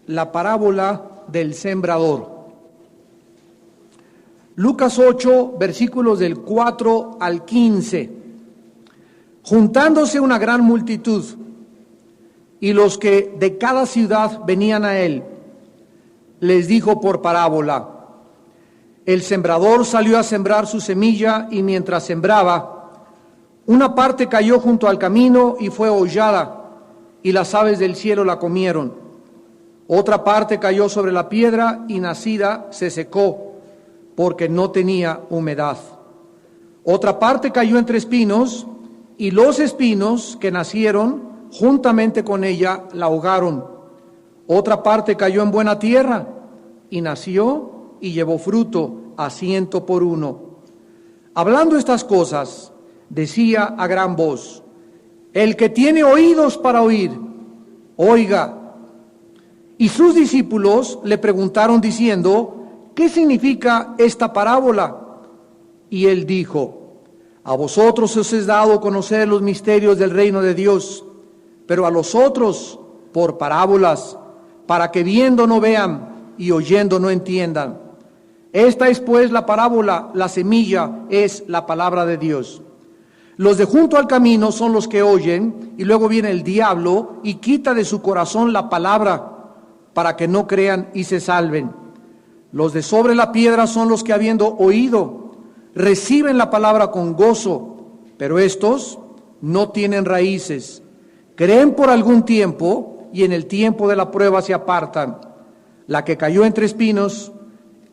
La parábola del sembrador. Lucas 8, versículos del 4 al 15. Juntándose una gran multitud, y los que de cada ciudad venían a él, les dijo por parábola: el sembrador salió a sembrar su semilla, y mientras sembraba, una parte cayó junto al camino y fue hollada, y las aves del cielo la comieron. Otra parte cayó sobre la piedra, y nacida se secó, porque no tenía humedad. Otra parte cayó entre espinos, y los espinos que nacieron juntamente con ella la ahogaron. Otra parte cayó en buena tierra, y nació y llevó fruto a 100 por uno. Hablando estas cosas, decía a gran voz: el que tiene oídos para oír, oiga. Y sus discípulos le preguntaron diciendo: ¿qué significa esta parábola? Y él dijo: a vosotros os es dado conocer los misterios del reino de Dios, pero a los otros por parábolas, para que viendo no vean y oyendo no entiendan. Esta es pues la parábola: la semilla es la palabra de Dios. Los de junto al camino son los que oyen, y luego viene el diablo y quita de su corazón la palabra, para que no crean y se salven. Los de sobre la piedra son los que, habiendo oído, reciben la palabra con gozo, pero estos no tienen raíces. Creen por algún tiempo, y en el tiempo de la prueba se apartan. La que cayó entre espinos,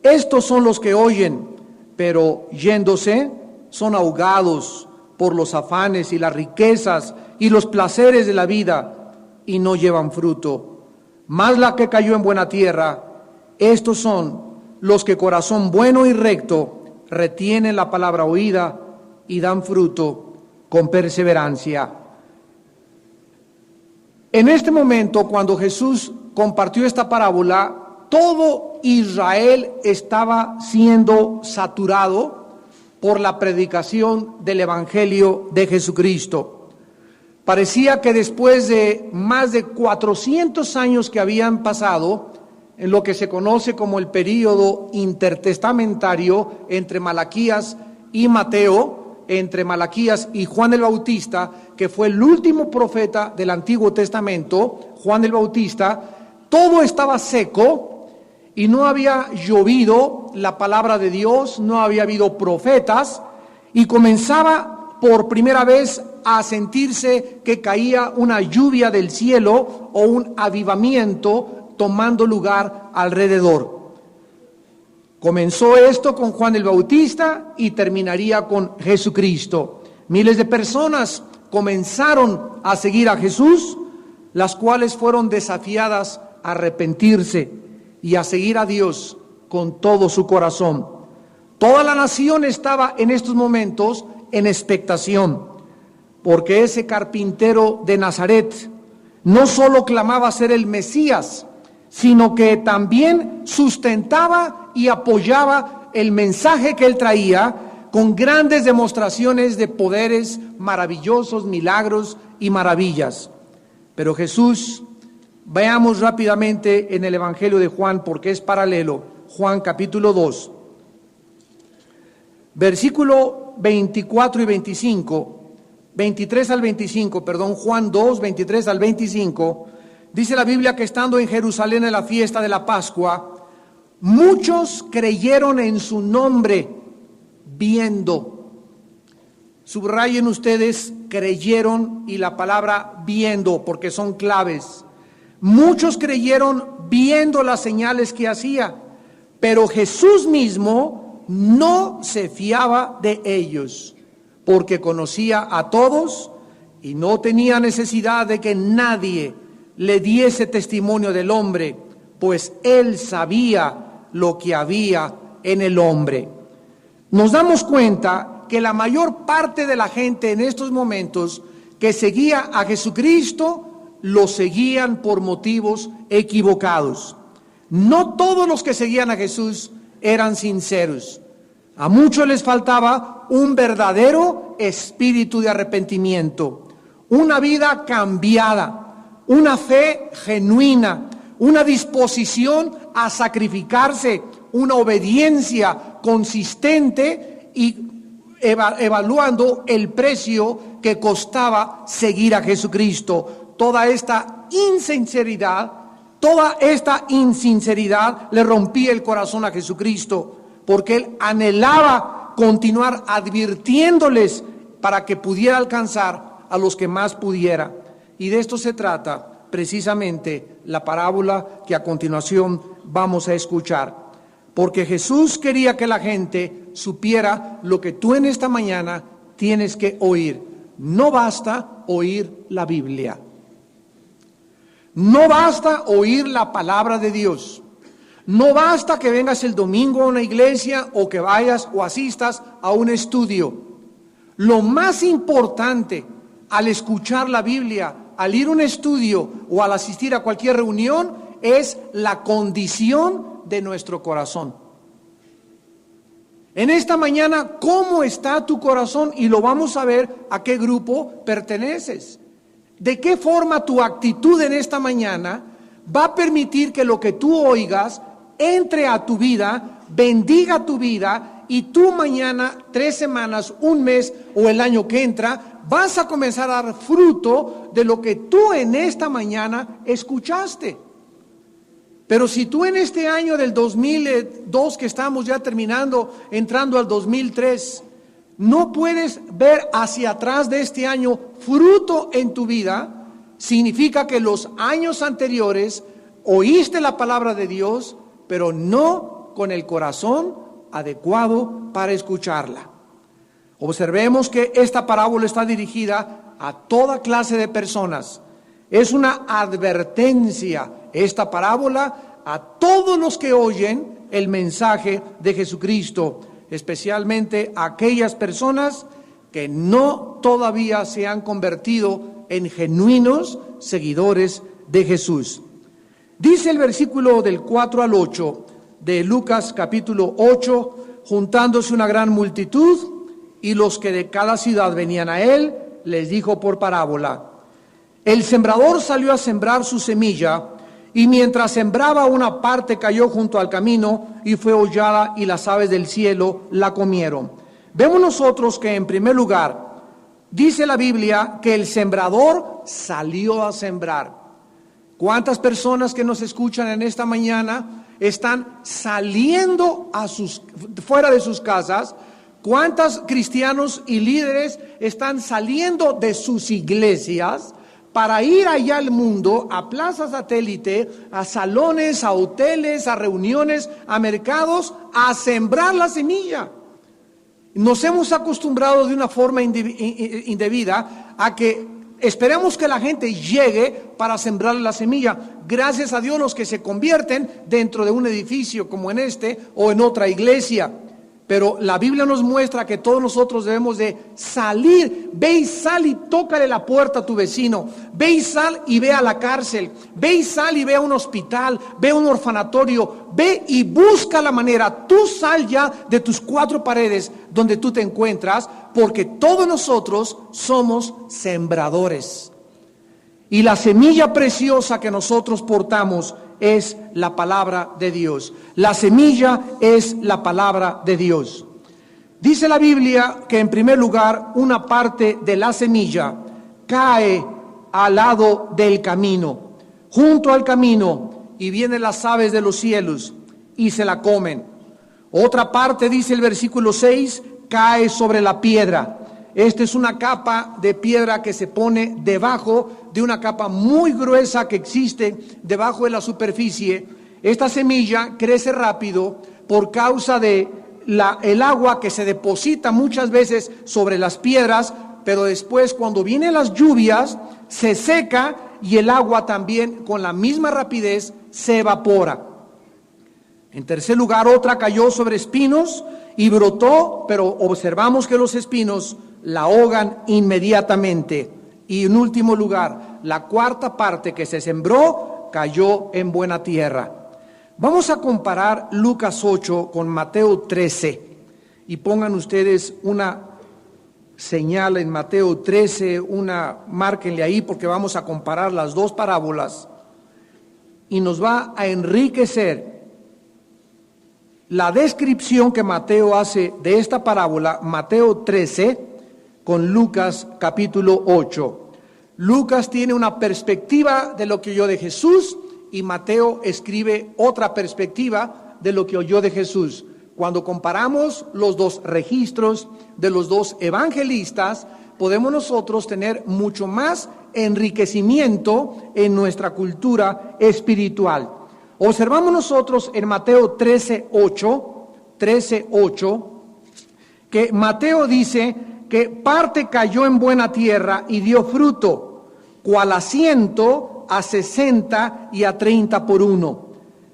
estos son los que oyen, pero yéndose son ahogados por los afanes y las riquezas y los placeres de la vida, y no llevan fruto. Mas la que cayó en buena tierra, estos son los que corazón bueno y recto retienen la palabra oída y dan fruto con perseverancia. En este momento, cuando Jesús compartió esta parábola, todo Israel estaba siendo saturado por la predicación del Evangelio de Jesucristo. Parecía que después de más de 400 años que habían pasado, en lo que se conoce como el período intertestamentario entre Malaquías y Mateo, entre Malaquías y Juan el Bautista, que fue el último profeta del Antiguo Testamento, Juan el Bautista, todo estaba seco y no había llovido la palabra de Dios, no había habido profetas, y comenzaba por primera vez a sentirse que caía una lluvia del cielo o un avivamiento tomando lugar alrededor. Comenzó esto con Juan el Bautista y terminaría con Jesucristo. Miles de personas comenzaron a seguir a Jesús, las cuales fueron desafiadas a arrepentirse y a seguir a Dios con todo su corazón. Toda la nación estaba en estos momentos en expectación, porque ese carpintero de Nazaret no solo clamaba ser el Mesías, sino que también sustentaba y apoyaba el mensaje que él traía con grandes demostraciones de poderes maravillosos, milagros y maravillas. Pero Jesús, veamos rápidamente en el Evangelio de Juan, porque es paralelo, Juan capítulo 2, versículo 24 y 25, 23 al 25, perdón, Juan 2, 23 al 25, dice la Biblia que estando en Jerusalén en la fiesta de la Pascua, muchos creyeron en su nombre viendo. Subrayen ustedes, creyeron y la palabra viendo, porque son claves. Muchos creyeron viendo las señales que hacía, pero Jesús mismo no se fiaba de ellos, porque conocía a todos y no tenía necesidad de que nadie le diese testimonio del hombre, pues él sabía lo que había en el hombre. Nos damos cuenta que la mayor parte de la gente en estos momentos que seguía a Jesucristo, lo seguían por motivos equivocados. No todos los que seguían a Jesús eran sinceros. A muchos les faltaba un verdadero espíritu de arrepentimiento, una vida cambiada, una fe genuina, una disposición a sacrificarse, una obediencia consistente y evaluando el precio que costaba seguir a Jesucristo. Toda esta insinceridad le rompía el corazón a Jesucristo, porque él anhelaba continuar advirtiéndoles para que pudiera alcanzar a los que más pudiera. Y de esto se trata precisamente la parábola que a continuación vamos a escuchar. Porque Jesús quería que la gente supiera lo que tú en esta mañana tienes que oír. No basta oír la Biblia. No basta oír la palabra de Dios. No basta que vengas el domingo a una iglesia o que vayas o asistas a un estudio. Lo más importante al escuchar la Biblia, al ir a un estudio o al asistir a cualquier reunión es la condición de nuestro corazón. En esta mañana, ¿cómo está tu corazón? Y lo vamos a ver a qué grupo perteneces. ¿De qué forma tu actitud en esta mañana va a permitir que lo que tú oigas entre a tu vida, bendiga tu vida y tú mañana, 3 semanas, un mes o el año que entra, vas a comenzar a dar fruto de lo que tú en esta mañana escuchaste? Pero si tú en este año del 2002 que estamos ya terminando, entrando al 2003, no puedes ver hacia atrás de este año fruto en tu vida, significa que los años anteriores oíste la palabra de Dios, pero no con el corazón adecuado para escucharla. Observemos que esta parábola está dirigida a toda clase de personas. Es una advertencia, esta parábola, a todos los que oyen el mensaje de Jesucristo, especialmente a aquellas personas que no todavía se han convertido en genuinos seguidores de Jesús. Dice el versículo del 4 al 8 de Lucas capítulo 8, juntándose una gran multitud y los que de cada ciudad venían a él, les dijo por parábola: el sembrador salió a sembrar su semilla, y mientras sembraba, una parte cayó junto al camino y fue hollada, y las aves del cielo la comieron. Vemos nosotros que en primer lugar dice la Biblia que el sembrador salió a sembrar. ¿Cuántas personas que nos escuchan en esta mañana están saliendo fuera de sus casas? ¿Cuántos cristianos y líderes están saliendo de sus iglesias para ir allá al mundo, a plazas satélite, a salones, a hoteles, a reuniones, a mercados, a sembrar la semilla? Nos hemos acostumbrado de una forma indebida a que esperemos que la gente llegue para sembrar la semilla. Gracias a Dios los que se convierten dentro de un edificio como en este o en otra iglesia. Pero la Biblia nos muestra que todos nosotros debemos de salir. Ve y sal y tócale la puerta a tu vecino. Ve y sal y ve a la cárcel. Ve y sal y ve a un hospital. Ve a un orfanatorio. Ve y busca la manera. Tú sal ya de tus 4 paredes donde tú te encuentras, porque todos nosotros somos sembradores. Y la semilla preciosa que nosotros portamos es la palabra de Dios. La semilla es la palabra de Dios. Dice la Biblia que en primer lugar una parte de la semilla cae al lado del camino, junto al camino, y vienen las aves de los cielos y se la comen. Otra parte, dice el versículo 6, cae sobre la piedra. Esta es una capa de piedra que se pone debajo de una capa muy gruesa que existe debajo de la superficie. Esta semilla crece rápido por causa de el agua que se deposita muchas veces sobre las piedras, pero después cuando vienen las lluvias se seca y el agua también con la misma rapidez se evapora. En tercer lugar, otra cayó sobre espinos y brotó, pero observamos que los espinos la ahogan inmediatamente. Y en último lugar, la cuarta parte que se sembró cayó en buena tierra. Vamos a comparar Lucas 8 con Mateo 13 y pongan ustedes una señala en Mateo 13, márquenle ahí porque vamos a comparar las dos parábolas y nos va a enriquecer la descripción que Mateo hace de esta parábola, Mateo 13, con Lucas capítulo 8. Lucas tiene una perspectiva de lo que oyó de Jesús y Mateo escribe otra perspectiva de lo que oyó de Jesús. Cuando comparamos los dos registros de los dos evangelistas, podemos nosotros tener mucho más enriquecimiento en nuestra cultura espiritual. Observamos nosotros en Mateo 13:8, que Mateo dice que parte cayó en buena tierra y dio fruto, cual a 100, a 60 y a 30 por uno.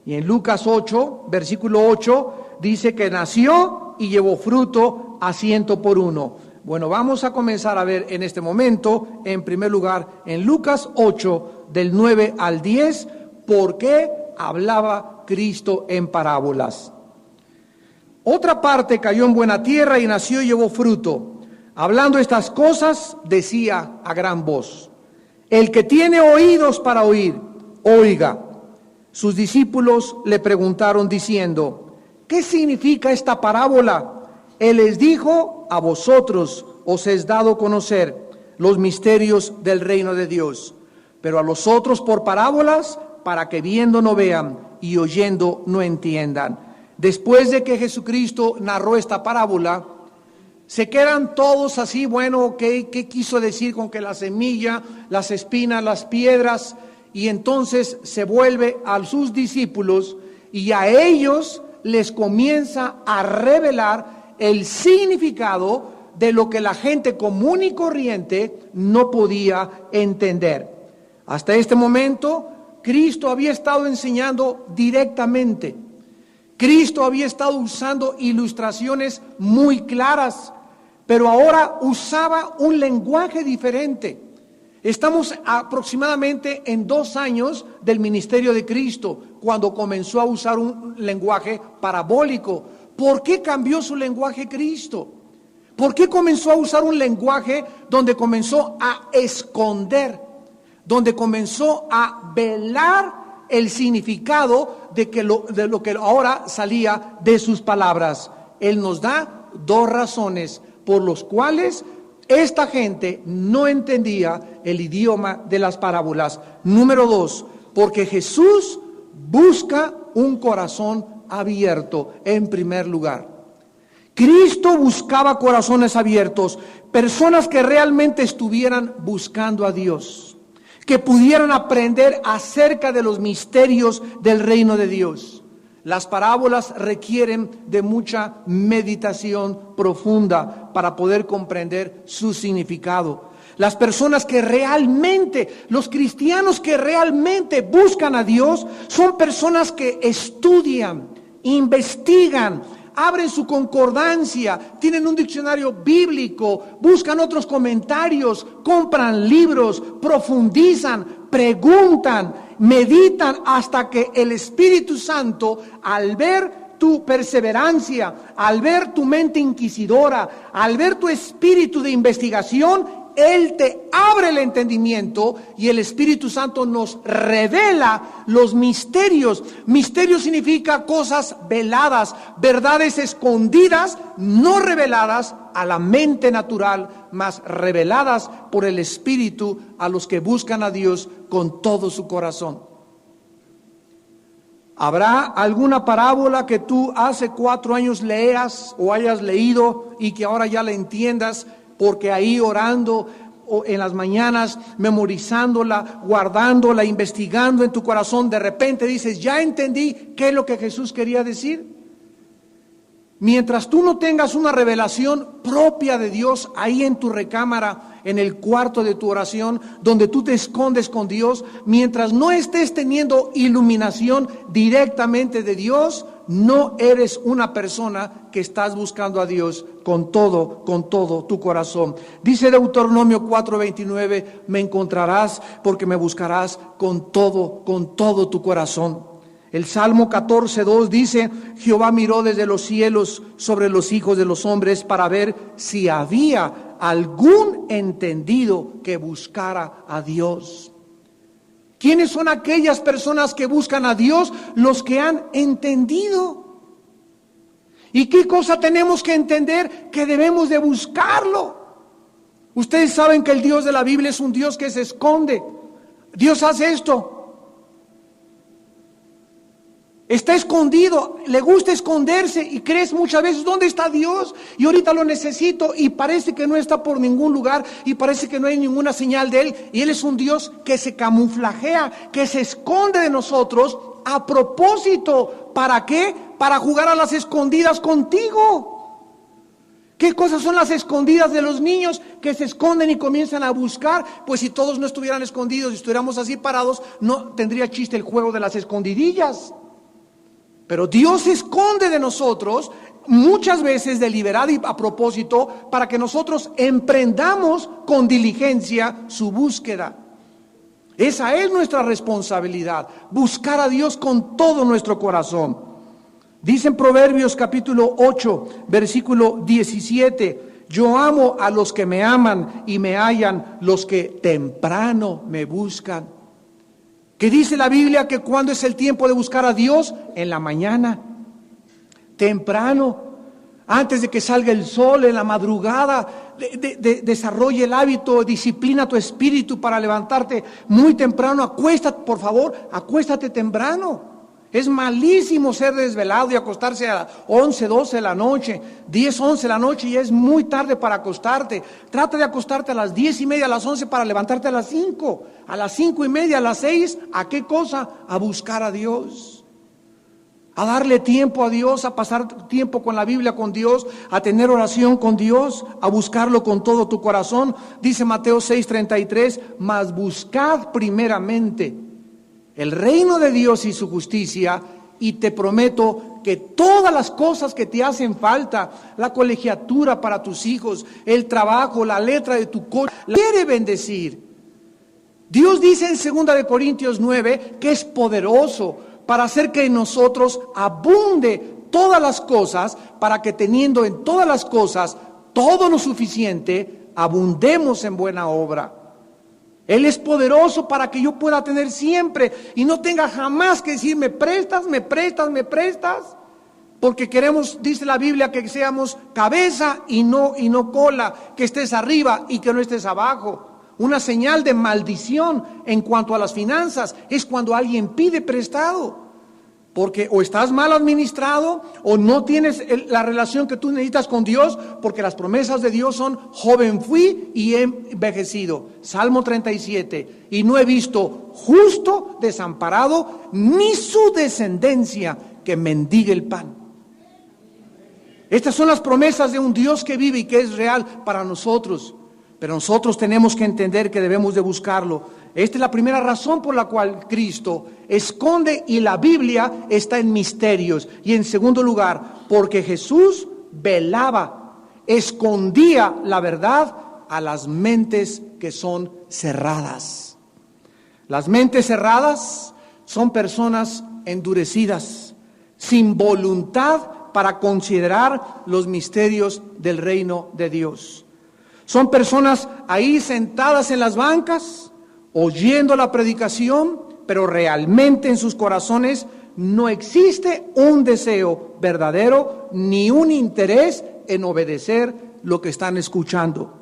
Y en Lucas 8, versículo 8, dice que nació y llevó fruto a 100 por uno. Bueno, vamos a comenzar a ver en este momento, en primer lugar, en Lucas 8, del 9 al 10, por qué hablaba Cristo en parábolas. Otra parte cayó en buena tierra y nació y llevó fruto. Hablando estas cosas, decía a gran voz: el que tiene oídos para oír, oiga. Sus discípulos le preguntaron diciendo: ¿qué significa esta parábola? Él les dijo: a vosotros os es dado conocer los misterios del reino de Dios, pero a los otros por parábolas, para que viendo no vean y oyendo no entiendan. Después de que Jesucristo narró esta parábola, se quedan todos así, bueno, ¿qué quiso decir con que la semilla, las espinas, las piedras? Y entonces se vuelve a sus discípulos y a ellos les comienza a revelar el significado de lo que la gente común y corriente no podía entender. Hasta este momento, Cristo había estado enseñando directamente. Cristo había estado usando ilustraciones muy claras, pero ahora usaba un lenguaje diferente. Estamos aproximadamente en 2 años del ministerio de Cristo, cuando comenzó a usar un lenguaje parabólico. ¿Por qué cambió su lenguaje Cristo? ¿Por qué comenzó a usar un lenguaje donde comenzó a esconder, donde comenzó a velar el significado de lo que ahora salía de sus palabras? Él nos da 2 razones por los cuales esta gente no entendía el idioma de las parábolas. Número 2, porque Jesús busca un corazón abierto en primer lugar. Cristo buscaba corazones abiertos, personas que realmente estuvieran buscando a Dios, que pudieran aprender acerca de los misterios del reino de Dios. Las parábolas requieren de mucha meditación profunda para poder comprender su significado. Las personas que realmente, los cristianos que realmente buscan a Dios, son personas que estudian, investigan, abren su concordancia, tienen un diccionario bíblico, buscan otros comentarios, compran libros, profundizan, preguntan, meditan hasta que el Espíritu Santo, al ver tu perseverancia, al ver tu mente inquisidora, al ver tu espíritu de investigación, Él te abre el entendimiento y el Espíritu Santo nos revela los misterios. Misterio significa cosas veladas, verdades escondidas, no reveladas a la mente natural, mas reveladas por el Espíritu a los que buscan a Dios con todo su corazón. ¿Habrá alguna parábola que tú hace 4 años leas o hayas leído y que ahora ya la entiendas? Porque ahí orando o en las mañanas, memorizándola, guardándola, investigando en tu corazón, de repente dices: ya entendí qué es lo que Jesús quería decir. Mientras tú no tengas una revelación propia de Dios ahí en tu recámara, en el cuarto de tu oración, donde tú te escondes con Dios, mientras no estés teniendo iluminación directamente de Dios, no eres una persona que estás buscando a Dios con todo tu corazón. Dice Deuteronomio 4:29, me encontrarás porque me buscarás con todo tu corazón. El Salmo 14:2 dice: Jehová miró desde los cielos sobre los hijos de los hombres para ver si había algún entendido que buscara a Dios. ¿Quiénes son aquellas personas que buscan a Dios? Los que han entendido. ¿Y qué cosa tenemos que entender? Que debemos de buscarlo. Ustedes saben que el Dios de la Biblia es un Dios que se esconde. Dios hace esto. Está escondido, le gusta esconderse y crees muchas veces, ¿dónde está Dios? Y ahorita lo necesito y parece que no está por ningún lugar y parece que no hay ninguna señal de Él. Y Él es un Dios que se camuflajea, que se esconde de nosotros a propósito. ¿Para qué? Para jugar a las escondidas contigo. ¿Qué cosas son las escondidas de los niños que se esconden y comienzan a buscar? Pues si todos no estuvieran escondidos y estuviéramos así parados, no tendría chiste el juego de las escondidillas. Pero Dios se esconde de nosotros muchas veces deliberado y a propósito para que nosotros emprendamos con diligencia su búsqueda. Esa es nuestra responsabilidad, buscar a Dios con todo nuestro corazón. Dice en Proverbios capítulo 8, versículo 17, yo amo a los que me aman y me hallan, los que temprano me buscan. Que dice la Biblia que cuando es el tiempo de buscar a Dios, en la mañana, temprano, antes de que salga el sol, en la madrugada, desarrolla el hábito, disciplina tu espíritu para levantarte muy temprano. Acuéstate, por favor, acuéstate temprano. Es malísimo ser desvelado y acostarse a las 11, 12 de la noche, 10, 11 de la noche y es muy tarde para acostarte. Trata de acostarte a las 10:30, a las 11 para levantarte a las 5, a las 5:30, a las 6. ¿A qué cosa? A buscar a Dios, a darle tiempo a Dios, a pasar tiempo con la Biblia con Dios, a tener oración con Dios, a buscarlo con todo tu corazón. Dice Mateo 6:33, mas buscad primeramente el reino de Dios y su justicia, y te prometo que todas las cosas que te hacen falta, la colegiatura para tus hijos, el trabajo, la letra de tu coche, quiere bendecir. Dios dice en 2 de Corintios 9 que es poderoso para hacer que en nosotros abunde todas las cosas, para que teniendo en todas las cosas todo lo suficiente, abundemos en buena obra. Él es poderoso para que yo pueda tener siempre y no tenga jamás que decir, me prestas, me prestas, me prestas. Porque queremos, dice la Biblia, que seamos cabeza y no cola, que estés arriba y que no estés abajo. Una señal de maldición en cuanto a las finanzas es cuando alguien pide prestado. Porque o estás mal administrado o no tienes la relación que tú necesitas con Dios, porque las promesas de Dios son joven fui y he envejecido. Salmo 37, y no he visto justo desamparado ni su descendencia que mendigue el pan. Estas son las promesas de un Dios que vive y que es real para nosotros. Pero nosotros tenemos que entender que debemos de buscarlo. Esta es la primera razón por la cual Cristo esconde y la Biblia está en misterios. Y en segundo lugar, porque Jesús velaba, escondía la verdad a las mentes que son cerradas. Las mentes cerradas son personas endurecidas, sin voluntad para considerar los misterios del reino de Dios. Son personas ahí sentadas en las bancas, oyendo la predicación, pero realmente en sus corazones no existe un deseo verdadero ni un interés en obedecer lo que están escuchando.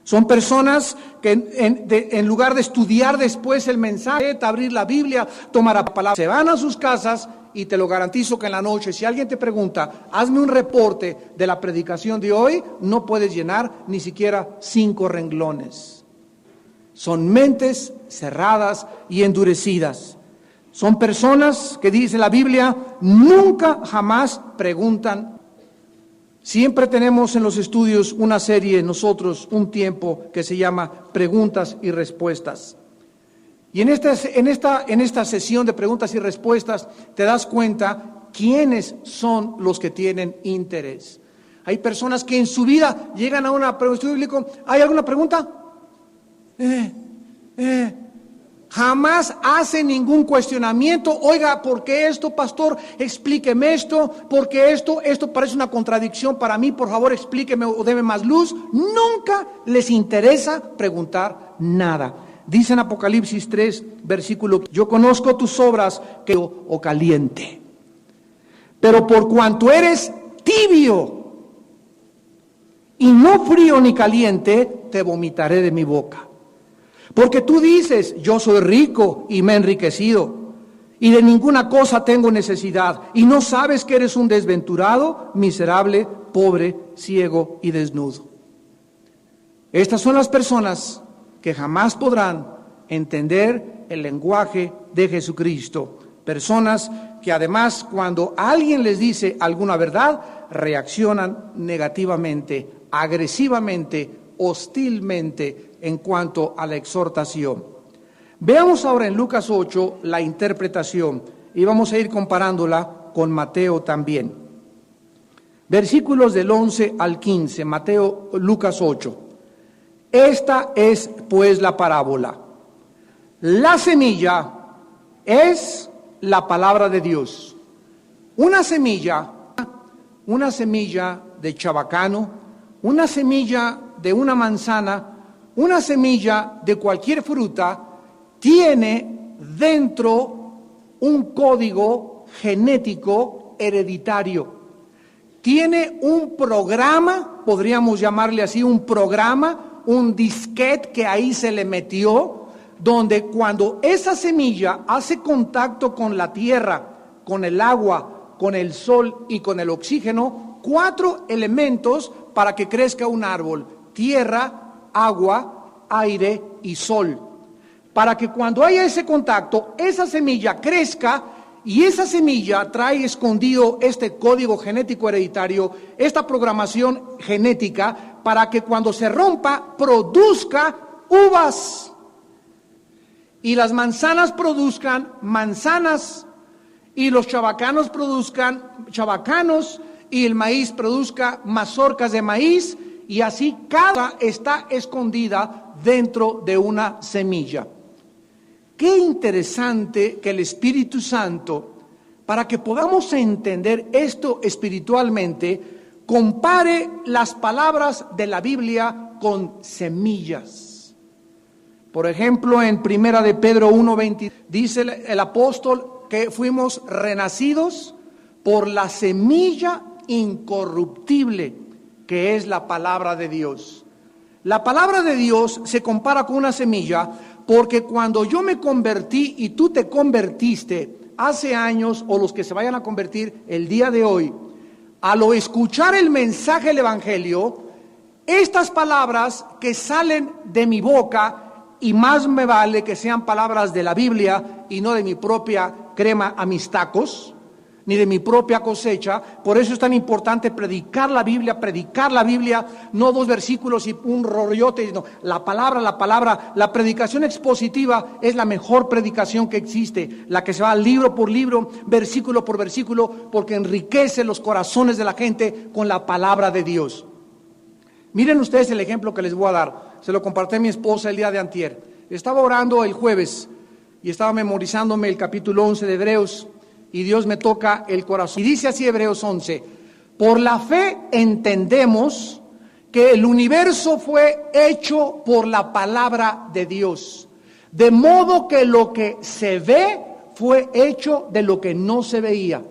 Son personas que en lugar de estudiar después el mensaje, abrir la Biblia, tomar la palabra, se van a sus casas y te lo garantizo que en la noche, si alguien te pregunta, hazme un reporte de la predicación de hoy, no puedes llenar ni siquiera 5 renglones. Son mentes cerradas y endurecidas. Son personas que dice la Biblia, nunca jamás preguntan. Siempre tenemos en los estudios una serie, nosotros, un tiempo que se llama preguntas y respuestas. Y en esta sesión de preguntas y respuestas te das cuenta quiénes son los que tienen interés. Hay personas que en su vida llegan a una pregunta bíblica. ¿Hay alguna pregunta? Jamás hace ningún cuestionamiento. Oiga, ¿por qué esto, pastor? Explíqueme esto. ¿Por qué esto? Esto parece una contradicción para mí. Por favor, explíqueme o deme más luz. Nunca les interesa preguntar nada. Dice en Apocalipsis 3, versículo: yo conozco tus obras, que o caliente. Pero por cuanto eres tibio y no frío ni caliente, te vomitaré de mi boca. Porque tú dices: yo soy rico y me he enriquecido, y de ninguna cosa tengo necesidad, y no sabes que eres un desventurado, miserable, pobre, ciego y desnudo. Estas son las personas que jamás podrán entender el lenguaje de Jesucristo. Personas que además, cuando alguien les dice alguna verdad, reaccionan negativamente, agresivamente, hostilmente en cuanto a la exhortación. Veamos ahora en Lucas 8 la interpretación y vamos a ir comparándola con Mateo también. Versículos del 11 al 15, Lucas 8. Esta es pues la parábola. La semilla es la palabra de Dios. Una semilla de chabacano, una semilla de una manzana, una semilla de cualquier fruta, tiene dentro un código genético hereditario. Tiene un programa, podríamos llamarle así, un programa, un disquete que ahí se le metió, donde cuando esa semilla hace contacto con la tierra, con el agua, con el sol y con el oxígeno, 4 elementos para que crezca un árbol: tierra, agua, aire y sol. Para que cuando haya ese contacto, esa semilla crezca, y esa semilla trae escondido este código genético hereditario, esta programación genética, para que cuando se rompa, produzca uvas. Y las manzanas produzcan manzanas, y los chabacanos produzcan chabacanos, y el maíz produzca mazorcas de maíz, y así cada está escondida dentro de una semilla. Qué interesante que el Espíritu Santo, para que podamos entender esto espiritualmente, compare las palabras de la Biblia con semillas. Por ejemplo, en 1 de Pedro 1:20 dice el apóstol que fuimos renacidos por la semilla incorruptible, que es la palabra de Dios. La palabra de Dios se compara con una semilla, porque cuando yo me convertí y tú te convertiste hace años, o los que se vayan a convertir el día de hoy, al escuchar el mensaje del Evangelio, estas palabras que salen de mi boca, y más me vale que sean palabras de la Biblia y no de mi propia crema a mis tacos, ni de mi propia cosecha. Por eso es tan importante predicar la Biblia, no 2 versículos y un rollote, no, la palabra, la predicación expositiva es la mejor predicación que existe, la que se va libro por libro, versículo por versículo, porque enriquece los corazones de la gente con la palabra de Dios. Miren ustedes el ejemplo que les voy a dar, se lo compartí a mi esposa el día de antier. Estaba orando el jueves y estaba memorizándome el capítulo 11 de Hebreos, y Dios me toca el corazón. Y dice así Hebreos 11: por la fe entendemos que el universo fue hecho por la palabra de Dios, de modo que lo que se ve fue hecho de lo que no se veía.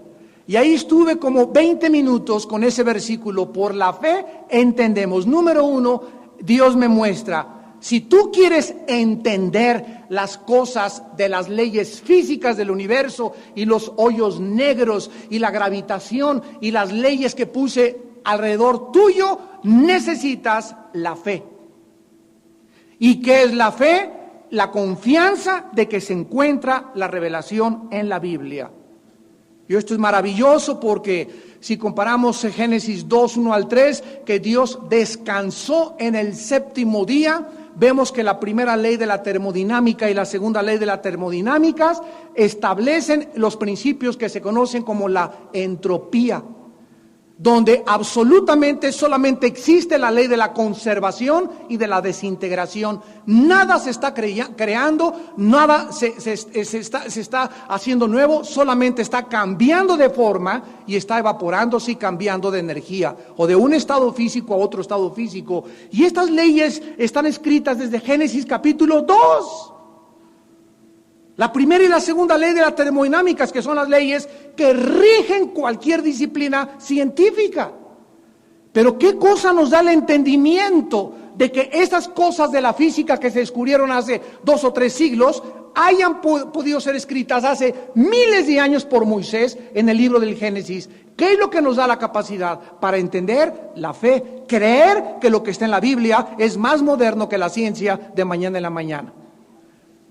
Y ahí estuve como 20 minutos con ese versículo: por la fe entendemos. Número 1, Dios me muestra, si tú quieres entender las cosas de las leyes físicas del universo y los hoyos negros y la gravitación y las leyes que puse alrededor tuyo, necesitas la fe. ¿Y qué es la fe? La confianza de que se encuentra la revelación en la Biblia. Y esto es maravilloso porque si comparamos Génesis 2, 1 al 3, que Dios descansó en el 7º día, vemos que la primera ley de la termodinámica y la segunda ley de la termodinámica establecen los principios que se conocen como la entropía. donde absolutamente solamente existe la ley de la conservación y de la desintegración. Nada se está creando, nada se está haciendo nuevo, solamente está cambiando de forma y está evaporándose y cambiando de energía, o de un estado físico a otro estado físico. Y estas leyes están escritas desde Génesis capítulo 2. La primera y la segunda ley de las termodinámicas, que son las leyes que rigen cualquier disciplina científica. Pero ¿qué cosa nos da el entendimiento de que estas cosas de la física que se descubrieron hace 2 o 3 siglos hayan podido ser escritas hace miles de años por Moisés en el libro del Génesis? ¿Qué es lo que nos da la capacidad para entender la fe? Creer que lo que está en la Biblia es más moderno que la ciencia de mañana en la mañana.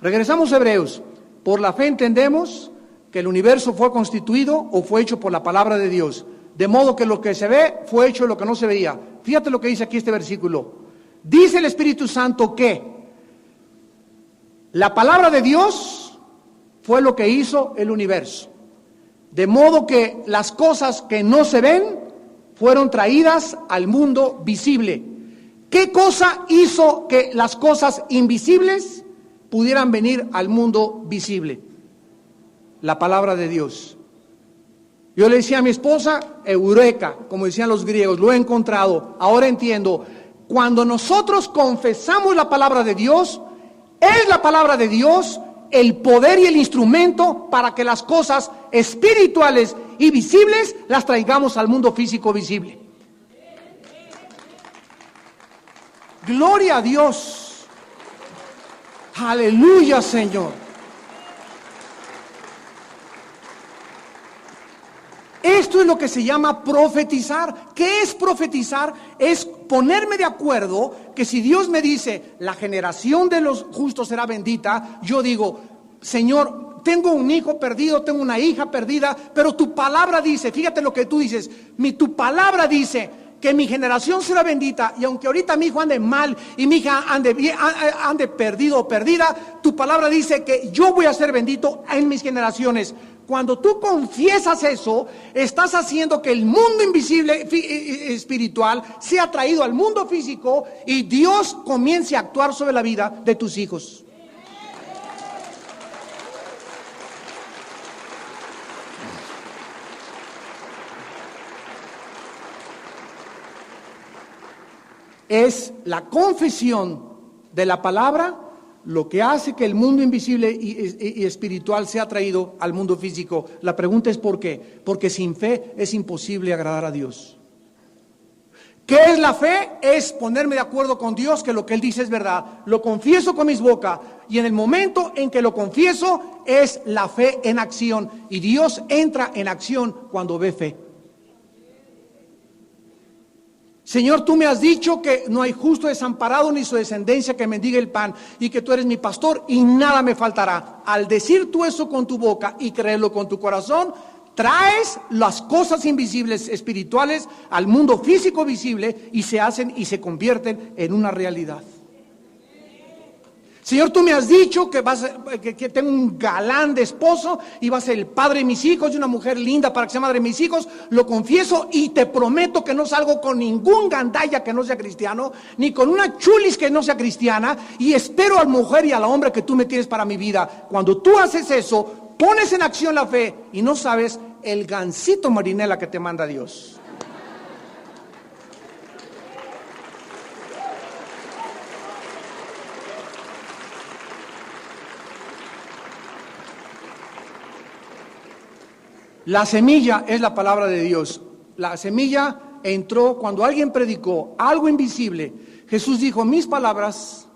Regresamos a Hebreos. Por la fe entendemos que el universo fue constituido o fue hecho por la palabra de Dios. De modo que lo que se ve fue hecho de lo que no se veía. Fíjate lo que dice aquí este versículo. Dice el Espíritu Santo que la palabra de Dios fue lo que hizo el universo. De modo que las cosas que no se ven fueron traídas al mundo visible. ¿Qué cosa hizo que las cosas invisibles pudieran venir al mundo visible? La palabra de Dios. Yo le decía a mi esposa, eureka, como decían los griegos, lo he encontrado, ahora entiendo. Cuando nosotros confesamos la palabra de Dios, es la palabra de Dios el poder y el instrumento para que las cosas espirituales y visibles las traigamos al mundo físico visible. Gloria a Dios. Aleluya, Señor. Esto es lo que se llama profetizar. ¿Qué es profetizar? Es ponerme de acuerdo que si Dios me dice, la generación de los justos será bendita, yo digo, Señor, tengo un hijo perdido, tengo una hija perdida, pero tu palabra dice, fíjate lo que tú dices, tu palabra dice que mi generación será bendita, y aunque ahorita mi hijo ande mal y mi hija ande perdido o perdida, tu palabra dice que yo voy a ser bendito en mis generaciones. Cuando tú confiesas eso, estás haciendo que el mundo invisible espiritual sea traído al mundo físico y Dios comience a actuar sobre la vida de tus hijos. Es la confesión de la palabra lo que hace que el mundo invisible y espiritual sea traído al mundo físico. La pregunta es ¿por qué? Porque sin fe es imposible agradar a Dios. ¿Qué es la fe? Es ponerme de acuerdo con Dios que lo que Él dice es verdad. Lo confieso con mis bocas y en el momento en que lo confieso es la fe en acción. Y Dios entra en acción cuando ve fe. Señor, tú me has dicho que no hay justo desamparado ni su descendencia que mendigue el pan, y que tú eres mi pastor y nada me faltará. Al decir tú eso con tu boca y creerlo con tu corazón, traes las cosas invisibles espirituales al mundo físico visible y se hacen y se convierten en una realidad. Señor, tú me has dicho que que tengo un galán de esposo y va a ser el padre de mis hijos y una mujer linda para que sea madre de mis hijos. Lo confieso y te prometo que no salgo con ningún gandalla que no sea cristiano, ni con una chulis que no sea cristiana, y espero a la mujer y a la hombre que tú me tienes para mi vida. Cuando tú haces eso, pones en acción la fe y no sabes el gansito marinela que te manda Dios. La semilla es la palabra de Dios. La semilla entró cuando alguien predicó algo invisible. Jesús dijo, mis palabras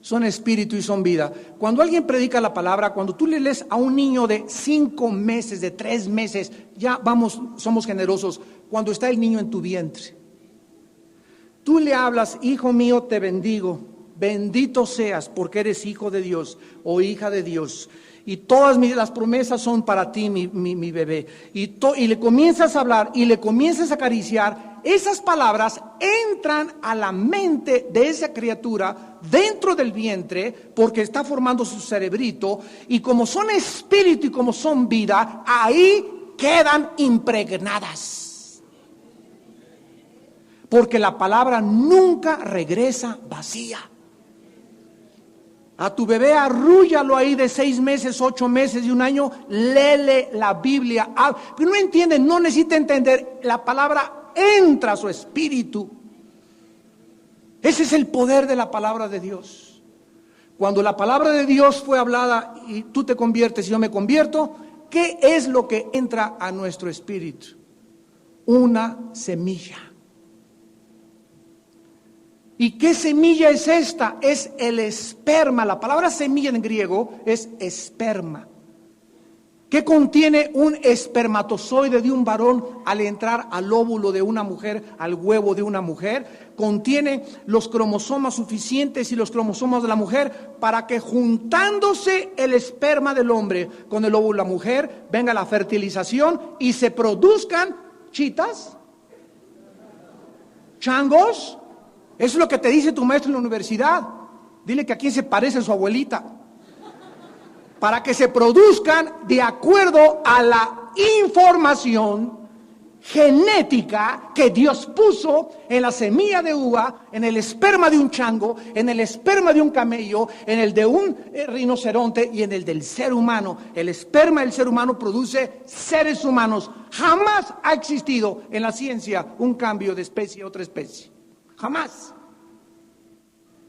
son espíritu y son vida. Cuando alguien predica la palabra, cuando tú le lees a un niño de 5 meses, de 3 meses, ya vamos, somos generosos, cuando está el niño en tu vientre, tú le hablas, hijo mío, te bendigo, bendito seas porque eres hijo de Dios o hija de Dios. Y todas las promesas son para ti, mi bebé. Y le comienzas a hablar y le comienzas a acariciar. Esas palabras entran a la mente de esa criatura dentro del vientre porque está formando su cerebrito. Y como son espíritu y como son vida, ahí quedan impregnadas. porque la palabra nunca regresa vacía. A tu bebé arrúllalo ahí de 6 meses, 8 meses y 1 año, léele la Biblia. Pero no entiende, no necesita entender, la palabra entra a su espíritu. Ese es el poder de la palabra de Dios. Cuando la palabra de Dios fue hablada y tú te conviertes y yo me convierto, ¿qué es lo que entra a nuestro espíritu? Una semilla. ¿Y qué semilla es esta? Es el esperma. La palabra semilla en griego es esperma. ¿Qué contiene un espermatozoide de un varón al entrar al óvulo de una mujer, al huevo de una mujer? Contiene los cromosomas suficientes y los cromosomas de la mujer para que juntándose el esperma del hombre con el óvulo de la mujer, venga la fertilización y se produzcan chitas, changos. Eso es lo que te dice tu maestro en la universidad. Dile que a quién se parece su abuelita. Para que se produzcan de acuerdo a la información genética que Dios puso en la semilla de uva, en el esperma de un chango, en el esperma de un camello, en el de un rinoceronte y en el del ser humano. El esperma del ser humano produce seres humanos. Jamás ha existido en la ciencia un cambio de especie a otra especie. Jamás.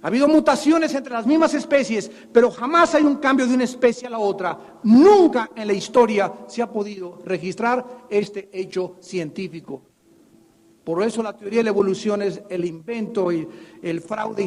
Ha habido mutaciones entre las mismas especies, pero jamás hay un cambio de una especie a la otra. Nunca en la historia se ha podido registrar este hecho científico. Por eso la teoría de la evolución es el invento y el fraude